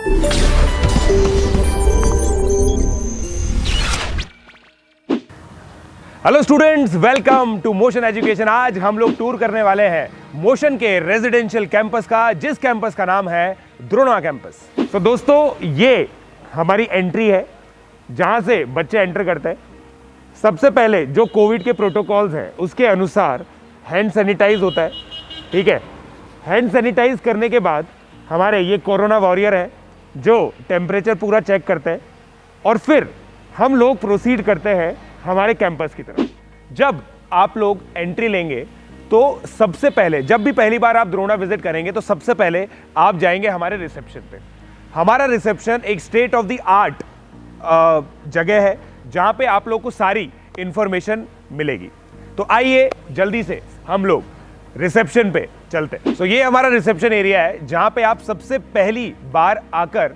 Hello students, welcome to Motion Education. आज हम लोग टूर करने वाले हैं मोशन के रेजिडेंशियल कैंपस का, जिस कैंपस का नाम है द्रोणा कैंपस। तो दोस्तों, ये हमारी एंट्री है जहां से बच्चे एंटर करते हैं। सबसे पहले जो कोविड के प्रोटोकॉल्स हैं उसके अनुसार हैंड सैनिटाइज होता है, ठीक है। हैंड सैनिटाइज करने के बाद हमारे ये कोरोना वॉरियर है जो टेम्परेचर पूरा चेक करते हैं, और फिर हम लोग प्रोसीड करते हैं हमारे कैंपस की तरफ। जब आप लोग एंट्री लेंगे तो सबसे पहले, जब भी पहली बार आप द्रोणा विजिट करेंगे तो सबसे पहले आप जाएंगे हमारे रिसेप्शन पे। हमारा रिसेप्शन एक स्टेट ऑफ द आर्ट जगह है जहां पे आप लोग को सारी इंफॉर्मेशन मिलेगी। तो आइए जल्दी से हम लोग रिसेप्शन पे चलते हैं। तो ये हमारा रिसेप्शन एरिया है जहां पे आप सबसे पहली बार आकर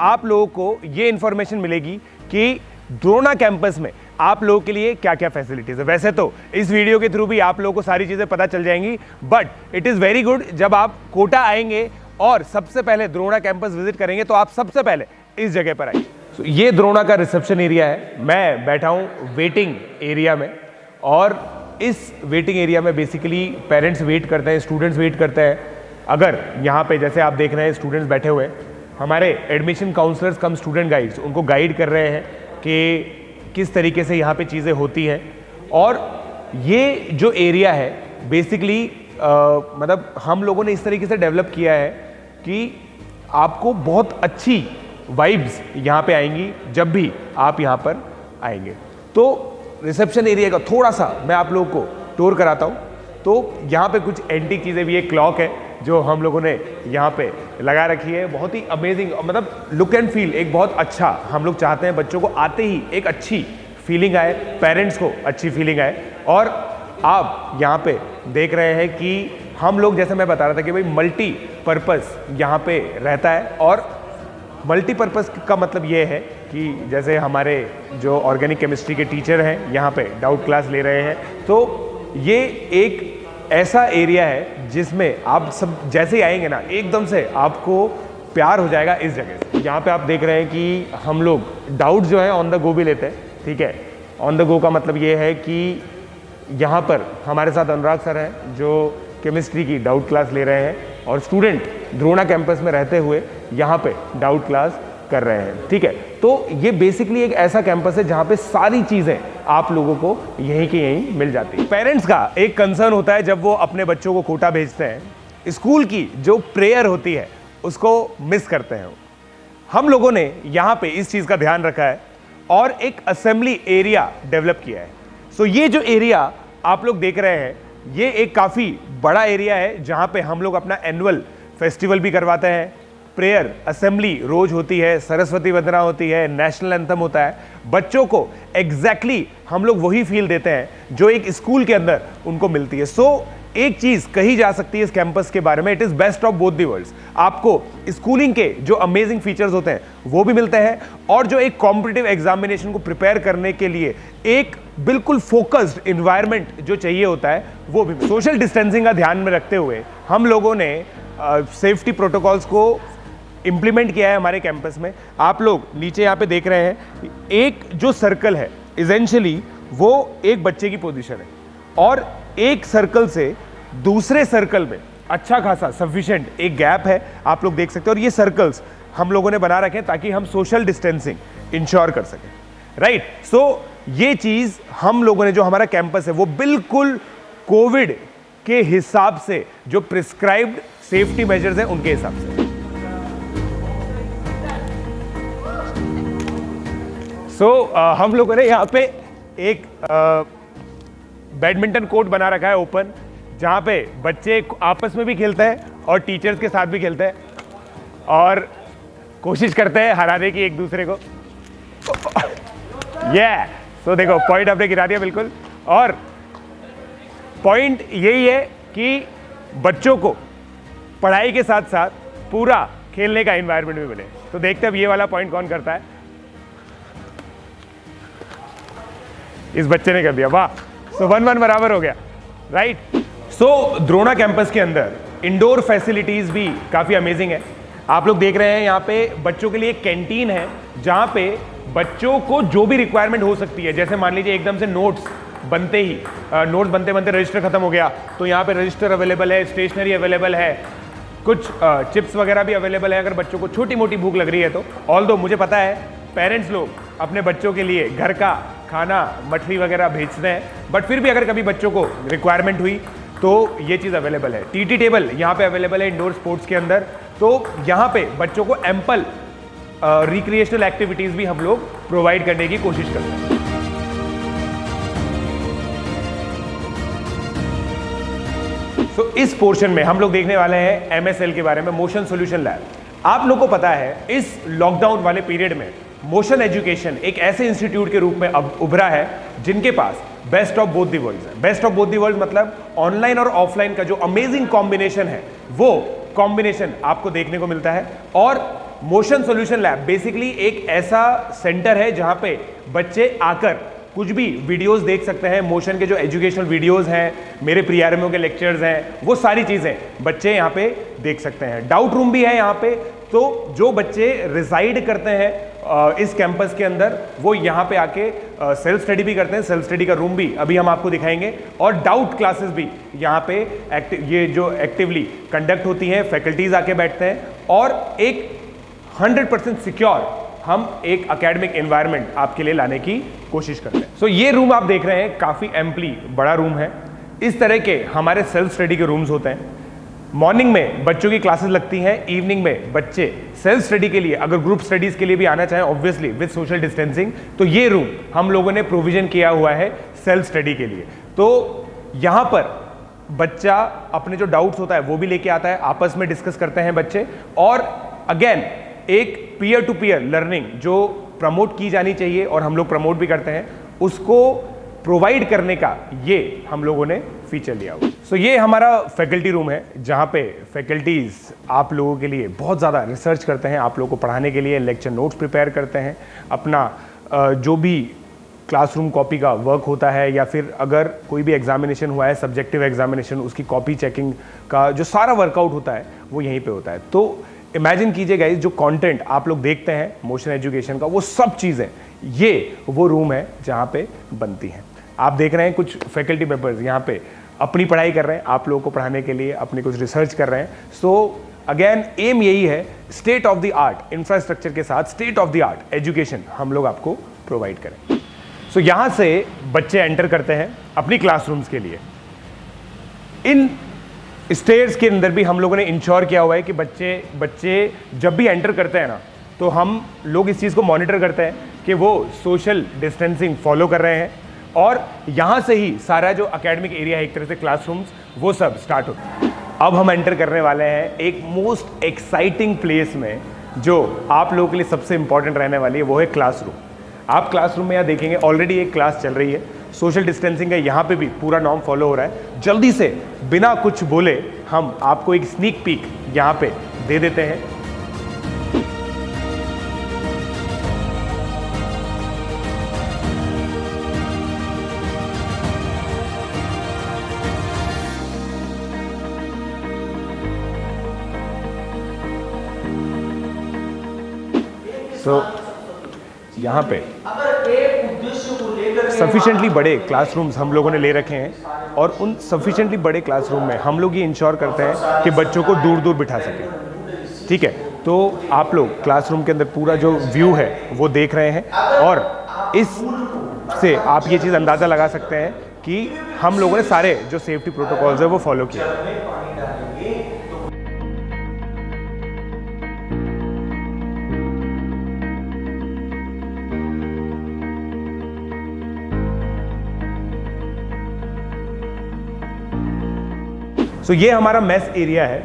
आप लोगों को ये इंफॉर्मेशन मिलेगी कि द्रोणा कैंपस में आप लोगों के लिए क्या क्या फैसिलिटीज है। वैसे तो इस वीडियो के थ्रू भी आप लोगों को सारी चीजें पता चल जाएंगी, but it is very good जब आप कोटा आएंगे और सबसे पहले द्रोणा कैंपस विजिट करेंगे तो आप सबसे पहले इस जगह पर आइए। तो ये द्रोणा का रिसेप्शन एरिया है। मैं बैठा हूं वेटिंग एरिया में, और इस वेटिंग एरिया में बेसिकली पेरेंट्स वेट करते हैं, स्टूडेंट्स वेट करते हैं। अगर यहाँ पे जैसे आप देख रहे हैं स्टूडेंट्स बैठे हुए हैं, हमारे एडमिशन काउंसलर्स कम स्टूडेंट गाइड्स उनको गाइड कर रहे हैं कि किस तरीके से यहाँ पे चीज़ें होती हैं। और ये जो एरिया है बेसिकली मतलब हम लोगों ने इस तरीके से डेवलप किया है कि आपको बहुत अच्छी वाइब्स यहाँ पे आएंगी जब भी आप यहाँ पर आएंगे। तो रिसेप्शन एरिया का थोड़ा सा मैं आप लोगों को टूर कराता हूँ। तो यहाँ पे कुछ एंटीक चीज़ें भी, एक क्लॉक है जो हम लोगों ने यहाँ पे लगा रखी है, बहुत ही अमेजिंग, मतलब लुक एंड फील एक बहुत अच्छा। हम लोग चाहते हैं बच्चों को आते ही एक अच्छी फीलिंग आए, पेरेंट्स को अच्छी फीलिंग आए। और आप यहाँ पे देख रहे हैं कि हम लोग, जैसे मैं बता रहा था कि भाई मल्टीपर्पज़ यहाँ पे रहता है। और मल्टीपर्पज़ का मतलब ये है कि जैसे हमारे जो ऑर्गेनिक केमिस्ट्री के टीचर हैं यहाँ पे डाउट क्लास ले रहे हैं, तो ये एक ऐसा एरिया है जिसमें आप सब जैसे ही आएंगे ना एकदम से आपको प्यार हो जाएगा इस जगह से। यहाँ पे आप देख रहे हैं कि हम लोग डाउट जो है ऑन द गो भी लेते हैं, ठीक है। ऑन द गो का मतलब ये है कि यहाँ पर हमारे साथ अनुराग सर हैं जो केमिस्ट्री की डाउट क्लास ले रहे हैं, और स्टूडेंट द्रोणा कैंपस में रहते हुए यहाँ पे डाउट क्लास कर रहे हैं, ठीक है। तो ये बेसिकली एक ऐसा कैंपस है जहाँ पे सारी चीज़ें आप लोगों को यहीं के यहीं मिल जाती है। पेरेंट्स का एक कंसर्न होता है जब वो अपने बच्चों को कोटा भेजते हैं, स्कूल की जो प्रेयर होती है उसको मिस करते हैं। हम लोगों ने यहाँ पे इस चीज़ का ध्यान रखा है और एक असेंबली एरिया डेवलप किया है। सो ये जो एरिया आप लोग देख रहे हैं ये एक काफ़ी बड़ा एरिया है जहाँ पे हम लोग अपना एनुअल फेस्टिवल भी करवाते हैं। प्रेयर असेंबली रोज होती है, सरस्वती वंदना होती है, नेशनल एंथम होता है। बच्चों को एग्जैक्टली हम लोग वही फील देते हैं जो एक स्कूल के अंदर उनको मिलती है। सो एक चीज कही जा सकती है इस कैंपस के बारे में, it is best of both the worlds. आपको स्कूलिंग के जो अमेजिंग फीचर्स होते हैं वो भी मिलते हैं, और जो एक कॉम्पिटिटिव एग्जामिनेशन को प्रिपेयर करने के लिए एक बिल्कुल फोकस्ड इन्वायरमेंट जो चाहिए होता है वो भी। सोशल डिस्टेंसिंग का ध्यान में रखते हुए हम लोगों ने सेफ्टी प्रोटोकॉल्स को इंप्लीमेंट किया है हमारे कैंपस में। आप लोग नीचे यहाँ पे देख रहे हैं एक जो सर्कल है इसेंशियली वो एक बच्चे की पोजीशन है, और एक सर्कल से दूसरे सर्कल में अच्छा खासा सफिशिएंट एक गैप है, आप लोग देख सकते हैं। और ये सर्कल्स हम लोगों ने बना रखे हैं ताकि हम सोशल डिस्टेंसिंग इंश्योर कर सकें, राइट। सो ये चीज़ हम लोगों ने, जो हमारा कैंपस है वो बिल्कुल कोविड के हिसाब से जो प्रिस्क्राइब्ड सेफ्टी मेजर्स हैं उनके हिसाब से। हम लोगों ने यहाँ पे एक बैडमिंटन कोर्ट बना रखा है ओपन, जहाँ पे बच्चे आपस में भी खेलते हैं और टीचर्स के साथ भी खेलते हैं, और कोशिश करते हैं हराने की एक दूसरे को। सो देखो पॉइंट आपने गिरा दिया बिल्कुल। और पॉइंट यही है कि बच्चों को पढ़ाई के साथ साथ पूरा खेलने का एनवायरनमेंट भी मिले। तो देखते हैं अब ये वाला पॉइंट कौन करता है। इस बच्चे ने कर दिया, वाह। सो 1-1 बराबर हो गया, राइट। सो द्रोणा कैंपस के अंदर इंडोर फैसिलिटीज भी काफ़ी अमेजिंग है। आप लोग देख रहे हैं यहाँ पे बच्चों के लिए एक कैंटीन है जहाँ पे बच्चों को जो भी रिक्वायरमेंट हो सकती है, जैसे मान लीजिए एकदम से नोट्स बनते ही नोट्स बनते बनते रजिस्टर खत्म हो गया तो यहाँ पे रजिस्टर अवेलेबल है, स्टेशनरी अवेलेबल है, कुछ चिप्स वगैरह भी अवेलेबल है अगर बच्चों को छोटी मोटी भूख लग रही है तो। ऑल्दो मुझे पता है पेरेंट्स लोग अपने बच्चों के लिए घर का खाना मठरी वगैरह भेजते हैं, बट फिर भी अगर कभी बच्चों को रिक्वायरमेंट हुई तो ये चीज़ अवेलेबल है। टीटी टेबल यहाँ पे अवेलेबल है इंडोर स्पोर्ट्स के अंदर, तो यहाँ पे बच्चों को एम्पल रिक्रिएशनल एक्टिविटीज़ भी हम लोग प्रोवाइड करने की कोशिश करते हैं। तो इस पोर्शन में हम लोग देखने वाले हैं MSL के बारे में, मोशन सॉल्यूशन लैब। आप लोग को पता है इस लॉकडाउन वाले पीरियड में मोशन एजुकेशन एक ऐसे इंस्टीट्यूट के रूप में अब उभरा है जिनके पास best of both the worlds है। Best of both the world मतलब ऑनलाइन और ऑफलाइन का जो अमेजिंग कॉम्बिनेशन है वो कॉम्बिनेशन आपको देखने को मिलता है। और मोशन सॉल्यूशन लैब बेसिकली एक ऐसा सेंटर है जहां पे बच्चे आकर कुछ भी वीडियोस देख सकते हैं, मोशन के जो एजुकेशनल वीडियोस हैं, मेरे प्रियारमो के लेक्चर्स हैं, वो सारी चीज़ें बच्चे यहाँ पे देख सकते हैं। डाउट रूम भी है यहाँ पे, तो जो बच्चे रिजाइड करते हैं इस कैंपस के अंदर वो यहाँ पे आके सेल्फ स्टडी भी करते हैं। सेल्फ स्टडी का रूम भी अभी हम आपको दिखाएंगे और डाउट क्लासेस भी यहाँ पे ये जो एक्टिवली कंडक्ट होती हैं, फैकल्टीज आके बैठते हैं और एक 100% सिक्योर हम एक एकेडमिक एनवायरनमेंट आपके लिए लाने की कोशिश करते हैं। सो ये रूम आप देख रहे हैं काफ़ी एम्पली बड़ा रूम है। इस तरह के हमारे सेल्फ स्टडी के रूम्स होते हैं। मॉर्निंग में बच्चों की क्लासेस लगती हैं, इवनिंग में बच्चे सेल्फ स्टडी के लिए अगर ग्रुप स्टडीज़ के लिए भी आना चाहें ऑब्वियसली विद सोशल डिस्टेंसिंग, तो ये रूम हम लोगों ने प्रोविजन किया हुआ है सेल्फ स्टडी के लिए। तो यहाँ पर बच्चा अपने जो डाउट्स होता है वो भी लेके आता है, आपस में डिस्कस करते हैं बच्चे, और अगेन एक पीयर टू पीयर लर्निंग जो प्रमोट की जानी चाहिए और हम लोग प्रमोट भी करते हैं, उसको प्रोवाइड करने का ये हम लोगों ने फीचर लिया हुआ। सो ये हमारा फैकल्टी रूम है जहाँ पे फैकल्टीज आप लोगों के लिए बहुत ज़्यादा रिसर्च करते हैं, आप लोगों को पढ़ाने के लिए लेक्चर नोट्स प्रिपेयर करते हैं, अपना जो भी क्लासरूम कॉपी का वर्क होता है या फिर अगर कोई भी एग्जामिनेशन हुआ है, सब्जेक्टिव एग्जामिनेशन, उसकी कॉपी चेकिंग का जो सारा वर्कआउट होता है वो यहीं पे होता है। तो इमेजिन कीजिए गाइस, जो कंटेंट आप लोग देखते हैं मोशन एजुकेशन का, वो सब चीज़ें ये वो रूम है जहाँ पे बनती हैं। आप देख रहे हैं कुछ फैकल्टी मेंबर्स यहाँ पे अपनी पढ़ाई कर रहे हैं, आप लोगों को पढ़ाने के लिए अपनी कुछ रिसर्च कर रहे हैं। सो अगेन एम यही है, state of the art infrastructure के साथ state of the art education हम लोग आपको प्रोवाइड करें। सो यहाँ से बच्चे एंटर करते हैं अपनी क्लासरूम्स के लिए। इन स्टेयर्स के अंदर भी हम लोगों ने इंश्योर किया हुआ है कि बच्चे जब भी एंटर करते हैं ना, तो हम लोग इस चीज़ को मॉनिटर करते हैं कि वो सोशल डिस्टेंसिंग फॉलो कर रहे हैं, और यहाँ से ही सारा जो एकेडमिक एरिया है एक तरह से क्लासरूम्स वो सब स्टार्ट होता है। अब हम एंटर करने वाले हैं एक मोस्ट एक्साइटिंग प्लेस में जो आप लोगों के लिए सबसे इंपॉर्टेंट रहने वाली है, वो है क्लासरूम। आप क्लासरूम में यहाँ देखेंगे ऑलरेडी एक क्लास चल रही है, सोशल डिस्टेंसिंग का यहाँ पे भी पूरा नॉर्म फॉलो हो रहा है। जल्दी से बिना कुछ बोले हम आपको एक स्नीक पीक यहाँ पे दे देते हैं। यहाँ पे सफिशिएंटली बड़े क्लासरूम्स हम लोगों ने ले रखे हैं, और उन सफिशिएंटली बड़े क्लासरूम में हम लोग ये इंश्योर करते हैं कि बच्चों को दूर दूर बिठा सकें। ठीक है, तो आप लोग क्लासरूम के अंदर पूरा जो व्यू है वो देख रहे हैं, और इस से आप ये चीज़ अंदाज़ा लगा सकते हैं कि हम लोगों ने सारे जो सेफ्टी प्रोटोकॉल्स है वो फॉलो किया। सो ये हमारा मेस एरिया है।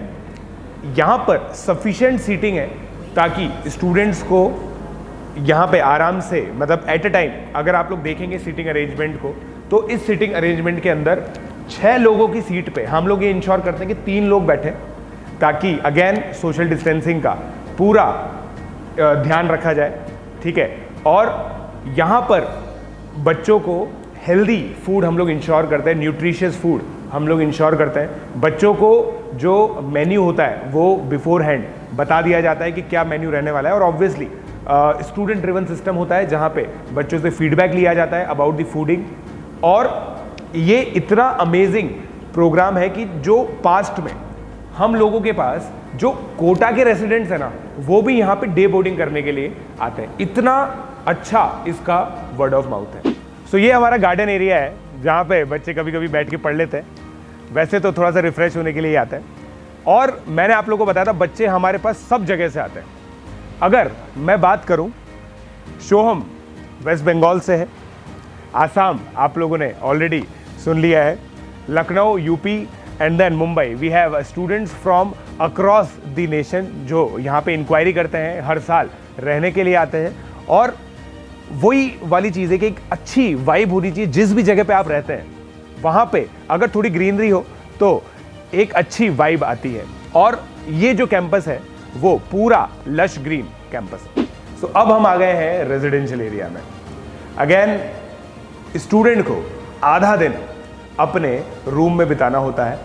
यहाँ पर सफिशिएंट सीटिंग है ताकि स्टूडेंट्स को यहाँ पे आराम से, मतलब एट अ टाइम अगर आप लोग देखेंगे सीटिंग अरेंजमेंट को, तो इस सीटिंग अरेंजमेंट के अंदर 6 लोगों की सीट पे हम लोग ये इंश्योर करते हैं कि 3 लोग बैठे, ताकि अगेन सोशल डिस्टेंसिंग का पूरा ध्यान रखा जाए। ठीक है, और यहाँ पर बच्चों को हेल्दी फूड हम लोग इंश्योर करते हैं, न्यूट्रिशियस फूड हम लोग इंश्योर करते हैं। बच्चों को जो मेन्यू होता है वो बिफोर हैंड बता दिया जाता है कि क्या मेन्यू रहने वाला है, और ऑब्वियसली स्टूडेंट ड्रिवन सिस्टम होता है जहाँ पे बच्चों से फीडबैक लिया जाता है अबाउट द फूडिंग। और ये इतना अमेजिंग प्रोग्राम है कि जो पास्ट में हम लोगों के पास जो कोटा के रेसिडेंट्स हैं ना, वो भी यहाँ पे डे बोर्डिंग करने के लिए आते हैं। इतना अच्छा इसका वर्ड ऑफ माउथ है। सो ये हमारा गार्डन एरिया है जहाँ पे बच्चे कभी कभी बैठ के पढ़ लेते हैं। वैसे तो थोड़ा सा रिफ्रेश होने के लिए आते हैं। और मैंने आप लोगों को बताया था बच्चे हमारे पास सब जगह से आते हैं। अगर मैं बात करूं, सोहम वेस्ट बंगाल से है, आसाम आप लोगों ने ऑलरेडी सुन लिया है, Lucknow UP and then Mumbai. We have students from across the nation जो यहाँ पे इंक्वायरी करते हैं, हर साल रहने के लिए आते हैं। और वही वाली चीज़ है कि एक अच्छी वाइब होनी चाहिए। जिस भी जगह पे आप रहते हैं वहाँ पे अगर थोड़ी ग्रीनरी हो तो एक अच्छी वाइब आती है। और ये जो कैंपस है वो पूरा लश ग्रीन कैंपस है। सो अब हम आ गए हैं रेजिडेंशियल एरिया में। अगेन स्टूडेंट को आधा दिन अपने रूम में बिताना होता है,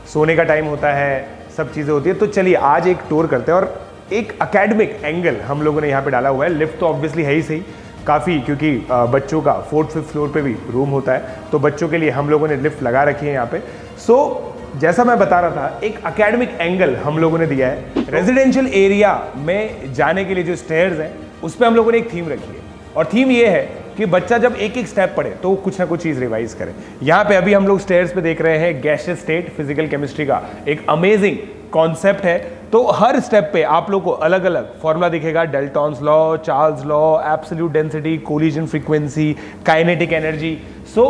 सोने का टाइम होता है, सब चीज़ें होती है। तो चलिए आज एक टूर करते हैं। और एक एकेडमिक एंगल हम लोगों ने यहाँ पे डाला हुआ है। लिफ्ट तो ऑब्वियसली है ही सही काफ़ी, क्योंकि बच्चों का 4th 5th फ्लोर पे भी रूम होता है, तो बच्चों के लिए हम लोगों ने लिफ्ट लगा रखी है यहाँ पे। सो जैसा मैं बता रहा था, एक एकेडमिक एंगल हम लोगों ने दिया है। रेजिडेंशियल एरिया में जाने के लिए जो स्टेयर्स हैं उस पर हम लोगों ने एक थीम रखी है, और थीम ये है कि बच्चा जब एक एक स्टेप पढ़े तो कुछ ना कुछ चीज़ रिवाइज करे। यहाँ पे अभी हम लोग स्टेयर्स पे देख रहे हैं गैसियस स्टेट फिजिकल केमिस्ट्री का एक अमेजिंग कॉन्सेप्ट है। तो हर स्टेप पे आप लोग को अलग अलग फॉर्मूला दिखेगा, Dalton's law, Charles law, absolute density, collision frequency, kinetic energy. So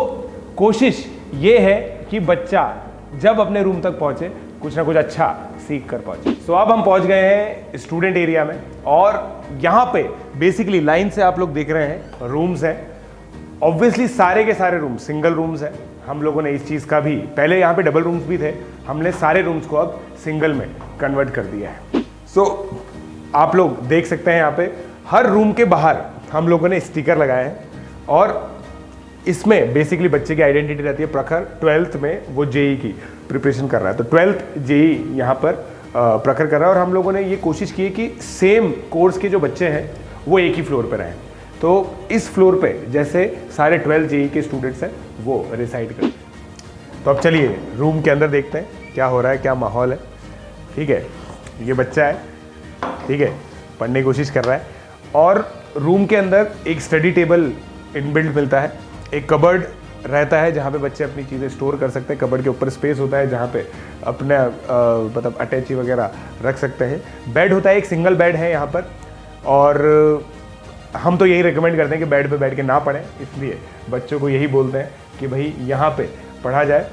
कोशिश ये है कि बच्चा जब अपने रूम तक पहुंचे कुछ ना कुछ अच्छा सीख कर पहुंचे। सो अब हम पहुंच गए हैं स्टूडेंट एरिया में, और यहाँ पे बेसिकली लाइन से आप लोग देख रहे हैं रूम्स हैं। ऑब्वियसली सारे के सारे रूम सिंगल रूम्स हैं। हम लोगों ने इस चीज़ का भी, पहले यहाँ पे डबल रूम्स भी थे, हमने सारे रूम्स को अब सिंगल में कन्वर्ट कर दिया है। सो आप लोग देख सकते हैं यहाँ पे हर रूम के बाहर हम लोगों ने स्टिकर लगाए हैं, और इसमें बेसिकली बच्चे की आइडेंटिटी रहती है। प्रखर 12th में वो जेई की प्रिपरेशन कर रहा है, तो 12th जेई यहाँ पर प्रखर कर रहा है। और हम लोगों ने ये कोशिश की है कि सेम कोर्स के जो बच्चे हैं वो एक ही फ्लोर पर रहें। तो इस फ्लोर पे जैसे सारे 12th जेई के स्टूडेंट्स हैं वो रिसाइड करते हैं। तो अब चलिए रूम के अंदर देखते हैं क्या हो रहा है, क्या माहौल है। ठीक है, ये बच्चा है, ठीक है, पढ़ने की कोशिश कर रहा है। और रूम के अंदर एक स्टडी टेबल इनबिल्ट मिलता है, एक कबर्ड रहता है जहाँ पे बच्चे अपनी चीज़ें स्टोर कर सकते हैं। कबर्ड के ऊपर स्पेस होता है जहाँ पे अपने मतलब अटैची वगैरह रख सकते हैं। बेड होता है, एक सिंगल बेड है यहाँ पर। और हम तो यही रिकमेंड करते हैं कि बेड पे बैठ के ना पढ़ें, इसलिए बच्चों को यही बोलते हैं कि भाई यहाँ पे पढ़ा जाए।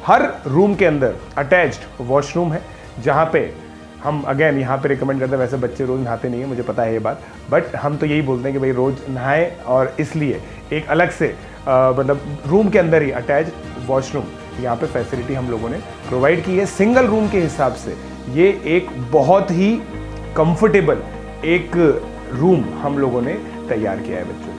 हर रूम के अंदर अटैच्ड वॉशरूम है जहाँ पे हम अगेन यहाँ पे रिकमेंड करते हैं। वैसे बच्चे रोज़ नहाते नहीं हैं, मुझे पता है ये बात, बट हम तो यही बोलते हैं कि भाई रोज़ नहाएं। और इसलिए एक अलग से मतलब रूम के अंदर ही अटैच्ड वॉशरूम यहाँ पे फैसिलिटी हम लोगों ने प्रोवाइड की है। सिंगल रूम के हिसाब से ये एक बहुत ही कंफर्टेबल एक रूम हम लोगों ने तैयार किया है बच्चों।